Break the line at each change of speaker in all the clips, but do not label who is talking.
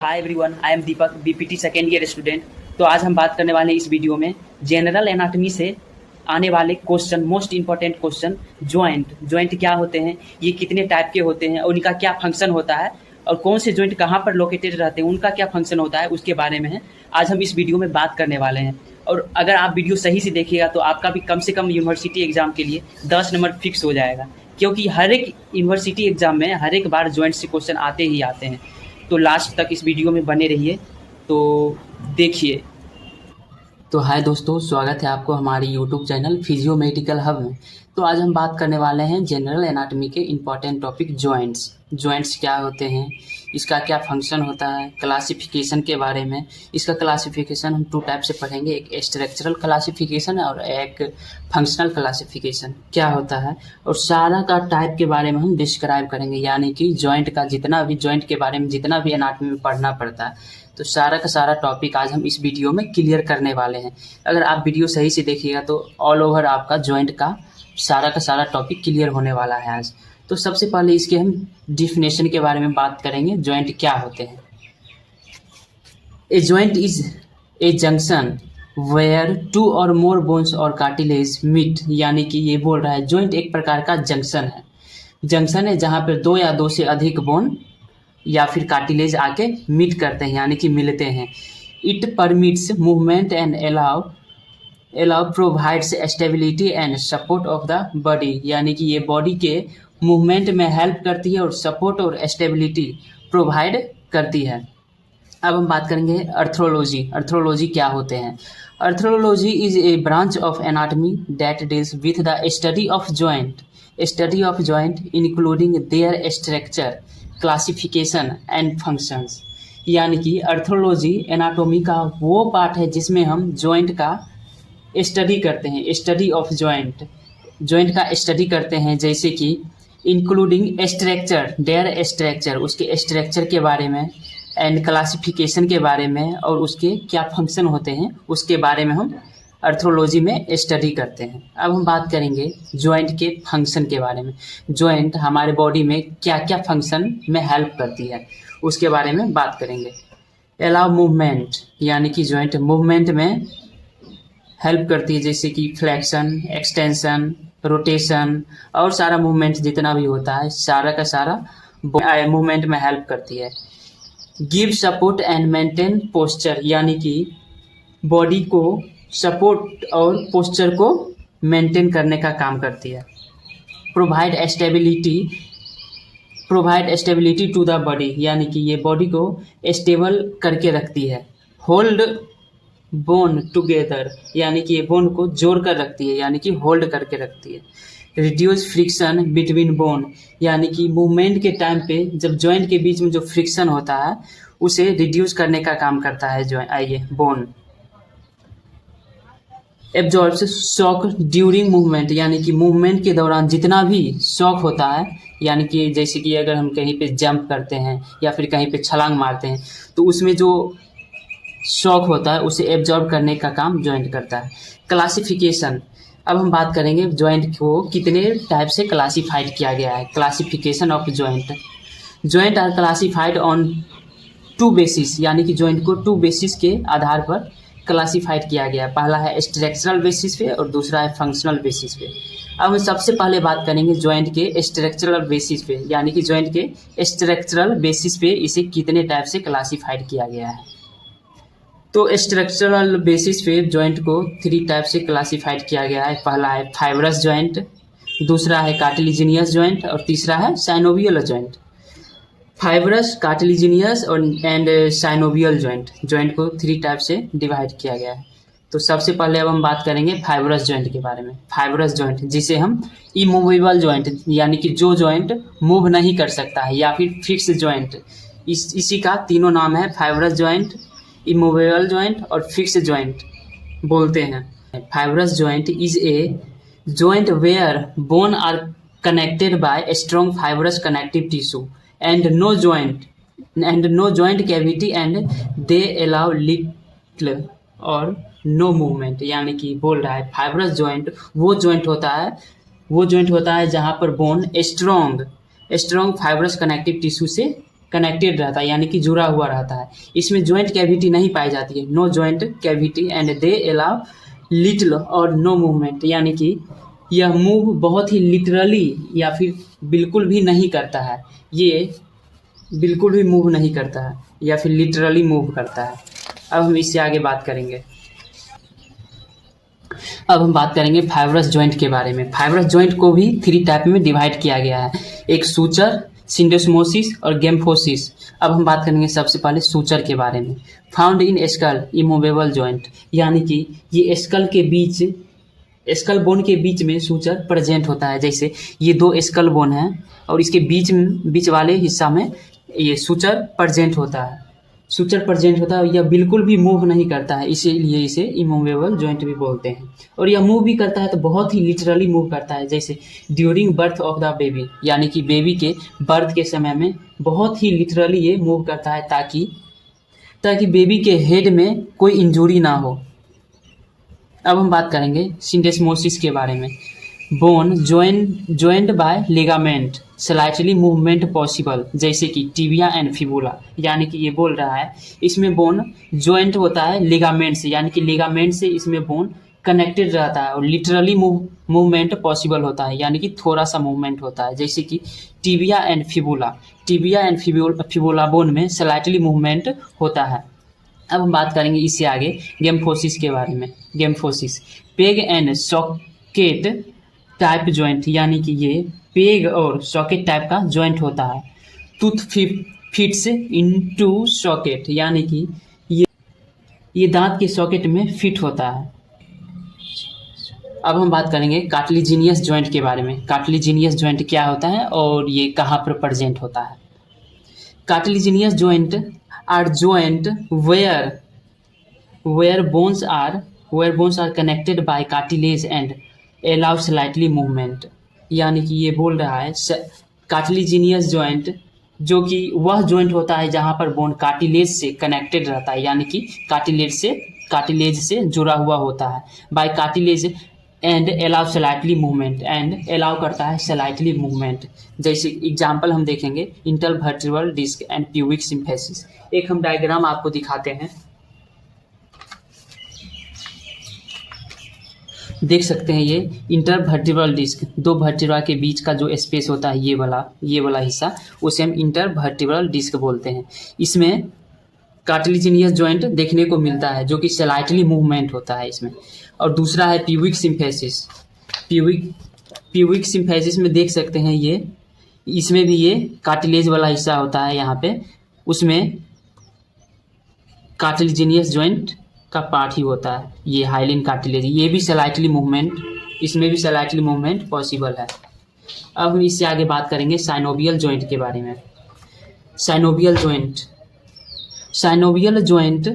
Hi everyone, I am Deepak, BPT second year student. तो आज हम बात करने वाले हैं इस वीडियो में जनरल एनाटॉमी से आने वाले question, most important question. Joint क्या होते हैं, ये कितने टाइप के होते हैं, उनका क्या फंक्शन होता है, और कौन से जॉइंट कहाँ पर लोकेटेड रहते हैं, उनका क्या फंक्शन होता है, उसके बारे में है आज हम इस वीडियो में बात करने वाले हैं। और अगर आप वीडियो सही से देखिएगा तो आपका भी कम से कम यूनिवर्सिटी एग्जाम के लिए 10 नंबर फिक्स हो जाएगा, क्योंकि हर एक यूनिवर्सिटी एग्जाम में हर एक बार जॉइंट से क्वेश्चन आते ही आते हैं। तो लास्ट तक इस वीडियो में बने रहिए, तो देखिए। तो हाय दोस्तों, स्वागत है आपको हमारी YouTube channel physio medical hub में। तो आज हम बात करने वाले हैं जनरल एनाटॉमी के इम्पॉर्टेंट टॉपिक जॉइंट्स क्या होते हैं, इसका क्या फंक्शन होता है, क्लासिफिकेशन के बारे में। इसका क्लासिफिकेशन हम 2 टाइप से पढ़ेंगे, एक स्ट्रक्चरल क्लासिफिकेशन और एक फंक्शनल क्लासिफिकेशन क्या होता है, और सारा का टाइप के बारे में हम डिस्क्राइब करेंगे। यानी कि जॉइंट के बारे में जितना भी एनाटॉमी में पढ़ना पड़ता है, तो सारा का सारा टॉपिक आज हम इस वीडियो में क्लियर करने वाले हैं। अगर आप वीडियो सही से देखिएगा तो ऑल ओवर आपका जॉइंट का सारा टॉपिक क्लियर होने वाला है आज। तो सबसे पहले इसके हम डिफिनेशन के बारे में बात करेंगे, जॉइंट क्या होते हैं। A joint is a junction where 2 or more bones or cartilage meet. यानी कि ये बोल रहा है जॉइंट एक प्रकार का जंक्शन है जहाँ पर 2 या 2 से अधिक बोन या फिर कार्टिलेज आके मीट करते हैं, यानी कि मिलते हैं। It permits movement and allow provides stability and support of the body. यानी कि ये बॉडी के मूवमेंट में हेल्प करती है और सपोर्ट और स्टेबिलिटी प्रोवाइड करती है। अब हम बात करेंगे अर्थ्रोलॉजी क्या होते हैं। Arthrology is a branch of anatomy that deals with the study of joint including their structure, classification and functions. यानी कि अर्थोलॉजी एनाटॉमी का वो पार्ट है जिसमें हम जॉइंट का स्टडी करते हैं, स्टडी ऑफ जॉइंट का स्टडी करते हैं, जैसे कि इंक्लूडिंग स्ट्रक्चर, उसके स्ट्रक्चर के बारे में, एंड क्लासिफिकेशन के बारे में, और उसके क्या फंक्शन होते हैं उसके बारे में हम अर्थोलॉजी में स्टडी करते हैं। अब हम बात करेंगे जॉइंट के फंक्शन के बारे में। जॉइंट हमारे बॉडी में क्या क्या फंक्शन में हेल्प करती है उसके बारे में बात करेंगे। अलाउ मूवमेंट, यानी कि जॉइंट मूवमेंट में हेल्प करती है, जैसे कि फ्लेक्शन, एक्सटेंशन, रोटेशन और सारा मूवमेंट जितना भी होता है सारा का सारा मूवमेंट में हेल्प करती है। Give support and maintain posture, यानी कि बॉडी को सपोर्ट और पोस्चर को मेंटेन करने का काम करती है। Provide stability to the body, यानी कि ये बॉडी को स्टेबल करके रखती है। होल्ड बोन टुगेदर, यानी कि ये बोन को जोड़ कर रखती है, यानी कि होल्ड करके रखती है। रिड्यूस फ्रिक्शन बिटवीन बोन, यानी कि मूवमेंट के टाइम पे जब जॉइंट के बीच में जो फ्रिक्शन होता है उसे रिड्यूस करने का काम करता है bone. Absorbs shock during movement, यानी कि मूवमेंट के दौरान जितना भी शॉक होता है, यानी कि जैसे कि अगर हम कहीं पे जंप करते हैं या फिर कहीं पे छलांग मारते हैं तो उसमें जो शॉक होता है उसे एब्जॉर्ब करने का काम जॉइंट करता है। क्लासिफिकेशन, अब हम बात करेंगे जॉइंट को कितने टाइप से क्लासीफाइड किया गया है। Classification of joint are classified on 2 basis, यानी कि जॉइंट को 2 बेसिस के आधार पर क्लासीफाइड किया गया। पहला है स्ट्रक्चरल बेसिस पे और दूसरा है फंक्शनल बेसिस पे। अब हम सबसे पहले बात करेंगे जॉइंट के स्ट्रक्चरल बेसिस पे, यानी कि जॉइंट के स्ट्रक्चरल बेसिस पे इसे कितने टाइप से क्लासीफाइड किया गया है। तो स्ट्रक्चरल बेसिस पे जॉइंट को 3 टाइप से क्लासीफाइड किया गया है। पहला है फाइब्रस जॉइंट, दूसरा है कार्टिलेजिनियस जॉइंट और तीसरा है साइनोवियल जॉइंट। फाइब्रस, कार्टिलेजिनियस और साइनोवियल जॉइंट को 3 टाइप से डिवाइड किया गया है। तो सबसे पहले अब हम बात करेंगे फाइब्रस जॉइंट के बारे में। फाइब्रस जॉइंट जिसे हम इमूवेबल जॉइंट, यानी कि जो जॉइंट मूव नहीं कर सकता है, या फिर फिक्स जॉइंट, इसी का तीनों नाम है, फाइब्रस जॉइंट, इमूवेबल जॉइंट और फिक्स जॉइंट बोलते हैं। Fibrous joint is a joint where bone are connected by strong fibrous connective tissue and no joint cavity and they allow little और no movement। यानी कि बोल रहा है फाइब्रस जॉइंट वो जॉइंट होता है जहाँ पर bone strong fibrous connective tissue से कनेक्टेड रहता है यानी कि जुड़ा हुआ रहता है। इसमें जॉइंट कैविटी नहीं पाई जाती है, no joint cavity and they allow little और नो मूवमेंट, यानी कि यह मूव बहुत ही लिटरली या फिर बिल्कुल भी नहीं करता है। ये बिल्कुल भी मूव नहीं करता है या फिर लिटरली मूव करता है। अब हम इससे आगे बात करेंगे। अब हम बात करेंगे फाइब्रस जॉइंट के बारे में। फाइब्रस जॉइंट को भी 3 टाइप में डिवाइड किया गया है, एक सूचर, सिंडेस्मोसिस और गैम्फोसिस। अब हम बात करेंगे सबसे पहले सूचर के बारे में। Found in school immovable joint, यानी कि ये स्कल के बीच, स्कल बोन के बीच में सूचर प्रेजेंट होता है। जैसे ये 2 स्कल बोन हैं और इसके बीच वाले हिस्सा में ये सूचर प्रेजेंट होता है। सूचर प्रेजेंट होता है, यह बिल्कुल भी मूव नहीं करता है, इसीलिए इसे इमूवेबल जॉइंट भी बोलते हैं। और यह मूव भी करता है तो बहुत ही लिटरली मूव करता है, जैसे during birth of the baby, यानी कि बेबी के बर्थ के समय में बहुत ही लिटरली ये मूव करता है ताकि बेबी के हेड में कोई इंजरी ना हो। अब हम बात करेंगे सिंडेस्मोसिस के बारे में। Bone joined by ligament, slightly movement possible, जैसे कि टिबिया एंड फिबुला, यानी कि ये बोल रहा है इसमें बोन जॉइंट होता है लिगामेंट से, यानी कि लिगामेंट से इसमें बोन कनेक्टेड रहता है और लिटरली मूवमेंट पॉसिबल होता है, यानी कि थोड़ा सा मूवमेंट होता है, जैसे कि टिबिया एंड फिबुला बोन में स्लाइटली मूवमेंट होता है। अब हम बात करेंगे इससे आगे गैम्फोसिस के बारे में। Gomphosis peg and socket type joint, यानी कि ये पेग और सॉकेट टाइप का जॉइंट होता है। टूथ फिट्स इनटू सॉकेट, यानी कि ये दांत के सॉकेट में फिट होता है। अब हम बात करेंगे कार्टिलेजिनियस जॉइंट के बारे में। कार्टिलेजिनियस जॉइंट क्या होता है और ये कहाँ पर प्रेजेंट होता है। Cartilaginous joint are joint where bones are connected by cartilage and allow slightly movement, यानी कि ये बोल रहा है कार्टिलेजिनियस जॉइंट जो कि वह जॉइंट होता है जहाँ पर बोन कार्टिलेज से कनेक्टेड रहता है, यानी कि कार्टिलेज से जुड़ा हुआ होता है। By cartilage and allow slightly movement, and allow करता है स्लाइटली मूवमेंट। जैसे एग्जाम्पल हम देखेंगे intervertebral disc and pubic symphysis. एक हम डायग्राम आपको दिखाते हैं, देख सकते हैं ये इंटरवर्टिब्रल डिस्क, 2 वर्टिब्रा के बीच का जो स्पेस होता है ये वाला हिस्सा, उसे हम इंटरवर्टिब्रल डिस्क बोलते हैं। इसमें कार्टिलेजिनियस जॉइंट देखने को मिलता है जो कि स्लाइटली मूवमेंट होता है इसमें। और दूसरा है प्यूबिक सिम्फेसिस। प्यूबिक सिम्फेसिस में देख सकते हैं ये, इसमें भी ये कार्टिलेज वाला हिस्सा होता है, यहाँ पे उसमें कार्टिलेजिनियस जॉइंट का पार्ट ही होता है, ये हाइलिन कार्टिलेज, ये भी स्लाइटली मूवमेंट, इसमें भी स्लाइटली मूवमेंट पॉसिबल है। अब हम इससे आगे बात करेंगे साइनोवियल जॉइंट के बारे में। Synovial joint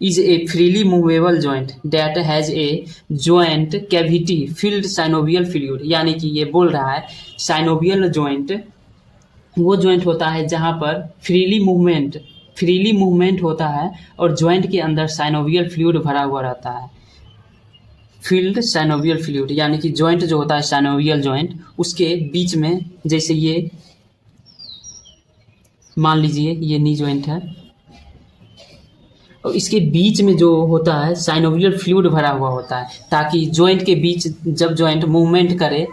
is a freely movable joint that has a joint cavity filled synovial fluid, यानी कि ये बोल रहा है साइनोवियल जॉइंट वो जॉइंट होता है जहाँ पर फ्रीली मूवमेंट होता है और जॉइंट के अंदर साइनोवियल फ्लूइड भरा हुआ रहता है। फील्ड साइनोवियल फ्लूइड, यानी कि जॉइंट जो होता है साइनोवियल जॉइंट, उसके बीच में, जैसे ये मान लीजिए ये नी जॉइंट है और इसके बीच में जो होता है साइनोवियल फ्लूइड भरा हुआ होता है, ताकि जॉइंट के बीच जब जॉइंट मूवमेंट करे,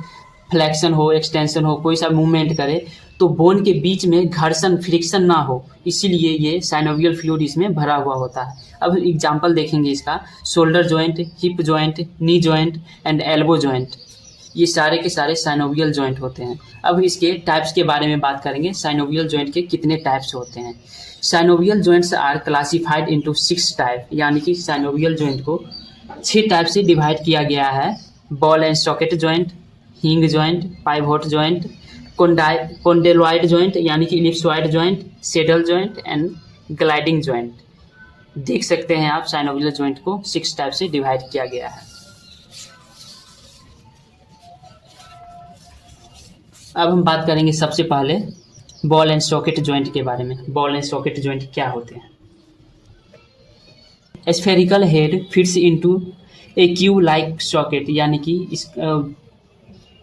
फ्लेक्शन हो, एक्सटेंशन हो, कोई सा मूवमेंट करे तो बोन के बीच में घर्षण, फ्रिक्शन ना हो, इसीलिए ये साइनोवियल फ्लूइड इसमें भरा हुआ होता है। अब एग्जांपल देखेंगे इसका, shoulder joint, hip joint, knee joint and elbow joint, ये सारे के सारे साइनोवियल जॉइंट होते हैं। अब इसके टाइप्स के बारे में बात करेंगे, साइनोवियल जॉइंट के कितने टाइप्स होते हैं। Synovial joints are classified into 6 type, यानी कि साइनोवियल जॉइंट को 6 टाइप से डिवाइड किया गया है। बॉल एंड सॉकेट जॉइंट, हिंग जॉइंट, पाइवोट जॉइंट, कोंडेलॉइड जॉइंट यानी कि ellipsoid joint, saddle joint and gliding joint. देख सकते हैं आप साइनोवियल जॉइंट को 6 टाइप से डिवाइड किया गया है। अब हम बात करेंगे सबसे पहले बॉल एंड सॉकेट जॉइंट के बारे में। बॉल एंड सॉकेट जॉइंट क्या होते हैं। स्फेरिकल हेड फिट्स इनटू ए क्यू लाइक सॉकेट, यानी कि इस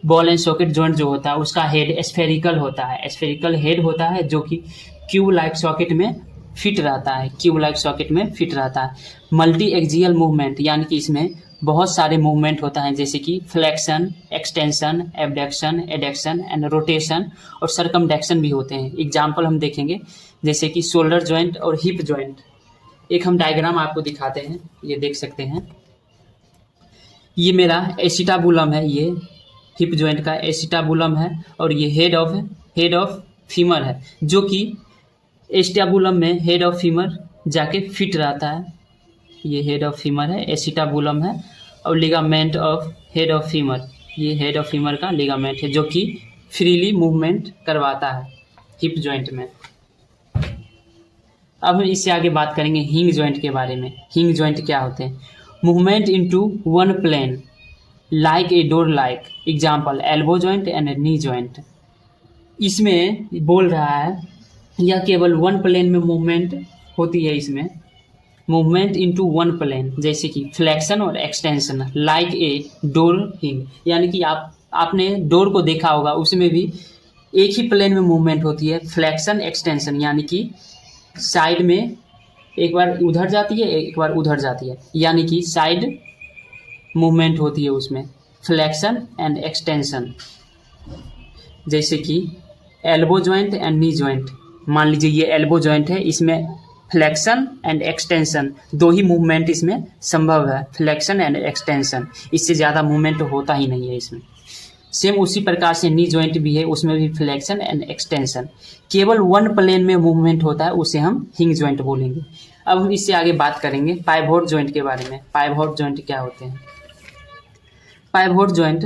बॉल एंड सॉकेट जॉइंट जो होता है उसका हेड स्फेरिकल होता है। स्फेरिकल हेड होता है जो कि क्यूब लाइक सॉकेट में फिट रहता है, क्यूब लाइक सॉकेट में फिट रहता है। मल्टी एक्सियल मूवमेंट यानी कि इसमें बहुत सारे मूवमेंट होता है, जैसे कि flexion, extension, abduction, adduction and rotation और सरकमडक्शन भी होते हैं। एग्जाम्पल हम देखेंगे जैसे कि शोल्डर जॉइंट और हिप जॉइंट। एक हम डायग्राम आपको दिखाते हैं, ये देख सकते हैं। ये मेरा एसिटाबुलम है, ये हिप जॉइंट का एसिटाबुलम है और ये हेड ऑफ फीमर है, जो कि एस्टाबुलम में हेड ऑफ फीमर जाके फिट रहता है। ये हेड ऑफ फीमर है, एसिटाबुलम है और ligament of head of femur, ये हेड ऑफ फीमर का लिगामेंट है जो कि फ्रीली मूवमेंट करवाता है हिप जॉइंट में। अब हम इससे आगे बात करेंगे हिंग जॉइंट के बारे में। हिंग जॉइंट क्या होते हैं? Movement into one plane like a door like. Example elbow joint and knee joint. इसमें बोल रहा है यह केवल वन प्लेन में मूवमेंट होती है। इसमें मूवमेंट इनटू वन प्लेन, जैसे कि फ्लेक्शन और एक्सटेंशन लाइक ए डोर हिंग, यानी कि आपने डोर को देखा होगा, उसमें भी एक ही प्लेन में मूवमेंट होती है। फ्लेक्शन एक्सटेंशन यानी कि साइड में एक बार उधर जाती है, एक बार उधर जाती है, यानी कि साइड मूवमेंट होती है उसमें। फ्लेक्शन एंड एक्सटेंशन, जैसे कि elbow joint and knee joint. मान लीजिए ये एल्बो जॉइंट है, इसमें फ्लेक्शन एंड एक्सटेंशन दो ही मूवमेंट इसमें संभव है, फ्लेक्शन एंड एक्सटेंशन। इससे ज़्यादा मूवमेंट होता ही नहीं है इसमें। सेम उसी प्रकार से नी जॉइंट भी है, उसमें भी फ्लेक्शन एंड एक्सटेंशन। केवल वन प्लेन में मूवमेंट होता है, उसे हम हिंग जॉइंट बोलेंगे। अब हम इससे आगे बात करेंगे पाइवोट जॉइंट के बारे में। पाइवोट जॉइंट क्या होते हैं? Pivot joint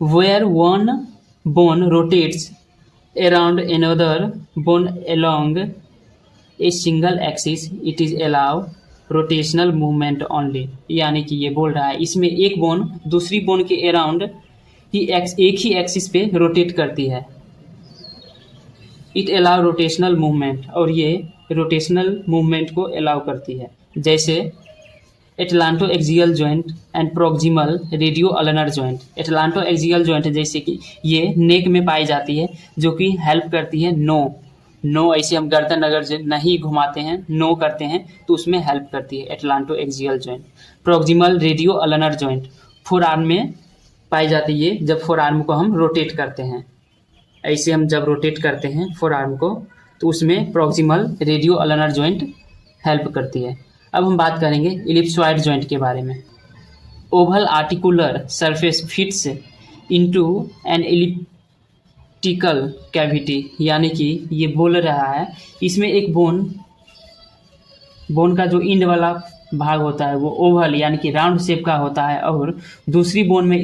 where one bone rotates around another bone along a single axis, it is allow rotational movement only। यानी कि ये बोल रहा है इसमें एक बोन दूसरी बोन के अराउंड ही एक ही एक्सिस पे रोटेट करती है। इट अलाउ रोटेशनल मूवमेंट, और ये रोटेशनल मूवमेंट को अलाउ करती है, जैसे atlanto axial joint and proximal radio ulnar joint. Atlanto axial joint जैसे कि ये नेक में पाई जाती है, जो कि हेल्प करती है नो ऐसे हम गर्दन अगर नहीं घुमाते हैं, नो करते हैं तो उसमें हेल्प करती है atlanto axial joint. Proximal radio ulnar joint four arm में पाई जाती है, जब फोर आर्म को हम रोटेट करते हैं, ऐसे हम जब रोटेट करते हैं फोर आर्म को तो उसमें proximal radio ulnar joint help करती है। अब हम बात करेंगे इलिप्सॉइड जॉइंट के बारे में। Oval articular surface fits into an elliptical cavity, यानी कि ये बोल रहा है इसमें एक बोन का जो इंड वाला भाग होता है वो ओवल यानी कि राउंड शेप का होता है, और दूसरी बोन में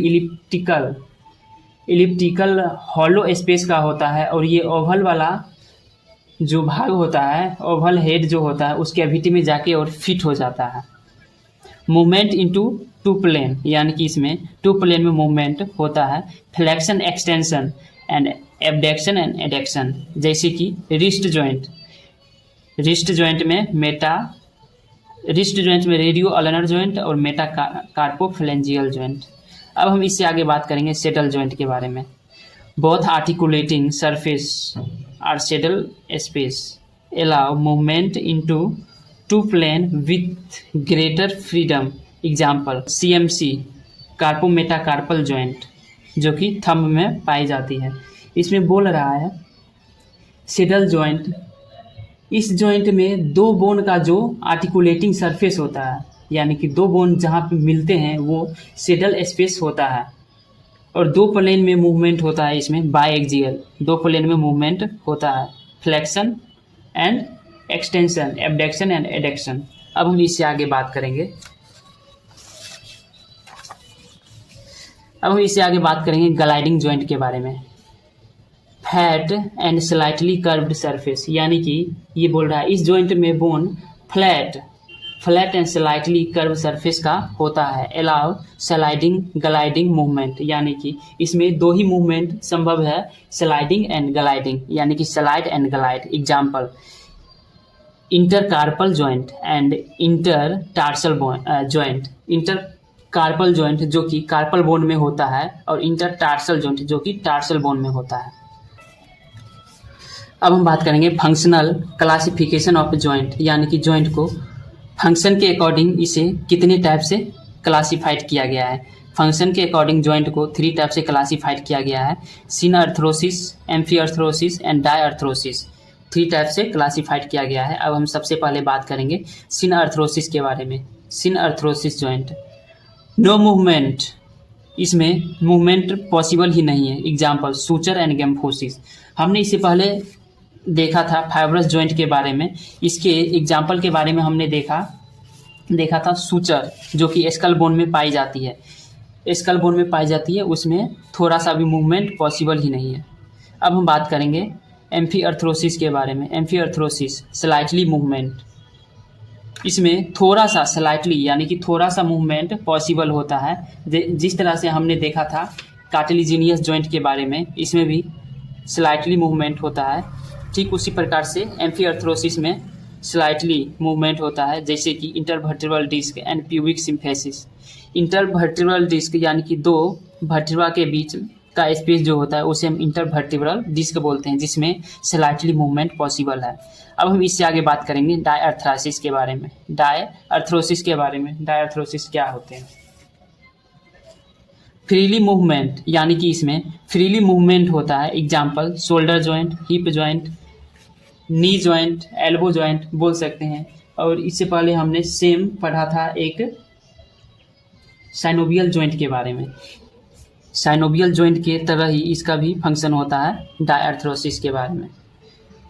इलिप्टिकल हॉलो स्पेस का होता है, और ये ओवल वाला जो भाग होता है, ओवल हेड जो होता है, उस कैविटी में जाके और फिट हो जाता है। मूवमेंट इनटू टू प्लेन, यानी कि इसमें टू प्लेन में मूवमेंट होता है। Flexion extension and abduction and adduction, जैसे कि रिस्ट जॉइंट में रेडियो अल्नर जॉइंट और मेटाकार्पोफ्लेंजियल जॉइंट। अब हम इससे आगे बात करेंगे सेटल जॉइंट के बारे में। Both articulating surface or saddle space allow movement into two plane with greater freedom। Example CMC carpometacarpal joint, जो कि थंब में पाई जाती है। इसमें बोल रहा है सेडल जॉइंट, इस जॉइंट में दो बोन का जो आर्टिकुलेटिंग सरफेस होता है, यानी कि दो बोन जहाँ पे मिलते हैं वो सेडल स्पेस होता है, और दो प्लेन में मूवमेंट होता है। इसमें बाई एक्सियल दो प्लेन में मूवमेंट होता है, flexion and extension, abduction and adduction. अब हम इससे आगे बात करेंगे ग्लाइडिंग जॉइंट के बारे में। Fat and slightly curved surface, यानी कि ये बोल रहा है इस जॉइंट में bone flat and slightly curve surface का होता है। अलाउ स्लाइडिंग ग्लाइडिंग मूवमेंट, यानी कि इसमें दो ही मूवमेंट संभव है, स्लाइडिंग एंड ग्लाइडिंग, यानी कि slide and glide. Example intercarpal joint and intertarsal joint. Intercarpal joint जो कि कार्पल बोन में होता है, और इंटरटार्सल जॉइंट जो कि टार्सल बोन में होता है। अब हम बात करेंगे फंक्शनल क्लासिफिकेशन ऑफ जॉइंट, यानी कि जॉइंट को फंक्शन के अकॉर्डिंग इसे कितने टाइप से क्लासिफाइड किया गया है। फंक्शन के अकॉर्डिंग जॉइंट को 3 टाइप से क्लासिफाइड किया गया है, सिनअर्थ्रोसिस, एम्फीअर्थ्रोसिस एंड डायअर्थ्रोसिस। 3 टाइप से क्लासिफाइड किया गया है। अब हम सबसे पहले बात करेंगे सिनअर्थ्रोसिस के बारे में। सिनअर्थ्रोसिस जॉइंट, नो मूवमेंट, इसमें मूवमेंट पॉसिबल ही नहीं है। Example suture and gomphosis. हमने इससे पहले देखा था फाइब्रस जॉइंट के बारे में। इसके एग्जाम्पल के बारे में हमने देखा था सूचर, जो कि स्कल बोन में पाई जाती है। स्कल बोन में पाई जाती है, उसमें थोड़ा सा भी मूवमेंट पॉसिबल ही नहीं है। अब हम बात करेंगे एम्फीअर्थ्रोसिस के बारे में। एम्फीअर्थ्रोसिस स्लाइटली मूवमेंट, इसमें थोड़ा सा स्लाइटली यानी कि थोड़ा सा मूवमेंट पॉसिबल होता है। जिस तरह से हमने देखा था कार्टिलेजिनियस जॉइंट के बारे में, इसमें भी स्लाइटली मूवमेंट होता है। ठीक उसी प्रकार से एम्फीअर्थ्रोसिस में स्लाइटली मूवमेंट होता है, जैसे कि intervertebral disc and pubic symphysis. Intervertebral disc यानी कि 2 वर्टिब्रा के बीच का स्पेस जो होता है उसे हम इंटरवर्टिब्रल डिस्क बोलते हैं, जिसमें स्लाइटली मूवमेंट पॉसिबल है। अब हम इससे आगे बात करेंगे डायअर्थ्रासिस के बारे में। डायअर्थ्रोसिस के बारे में, डायअर्थ्रोसिस क्या होते हैं? फ्रीली मूवमेंट, यानी कि इसमें फ्रीली मूवमेंट होता है। Example shoulder joint, hip joint, knee joint, elbow joint बोल सकते हैं। और इससे पहले हमने सेम पढ़ा था एक साइनोवियल जॉइंट के बारे में। साइनोवियल जॉइंट के तरह ही इसका भी फंक्शन होता है डायअर्थ्रोसिस के बारे में।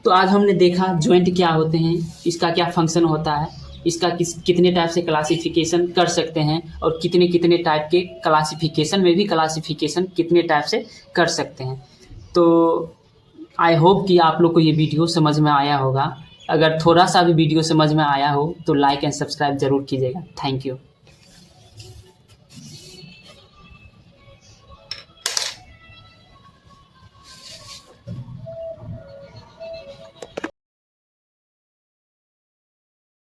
तो आज हमने देखा जॉइंट क्या होते हैं, इसका क्या फंक्शन होता है, इसका कितने टाइप से क्लासिफिकेशन कर सकते हैं, और कितने कितने टाइप के क्लासिफिकेशन में भी क्लासिफिकेशन कितने टाइप से कर सकते हैं। तो आई होप कि आप लोग को ये वीडियो समझ में आया होगा। अगर थोड़ा सा भी वीडियो समझ में आया हो तो लाइक एंड सब्सक्राइब जरूर कीजिएगा। Thank you.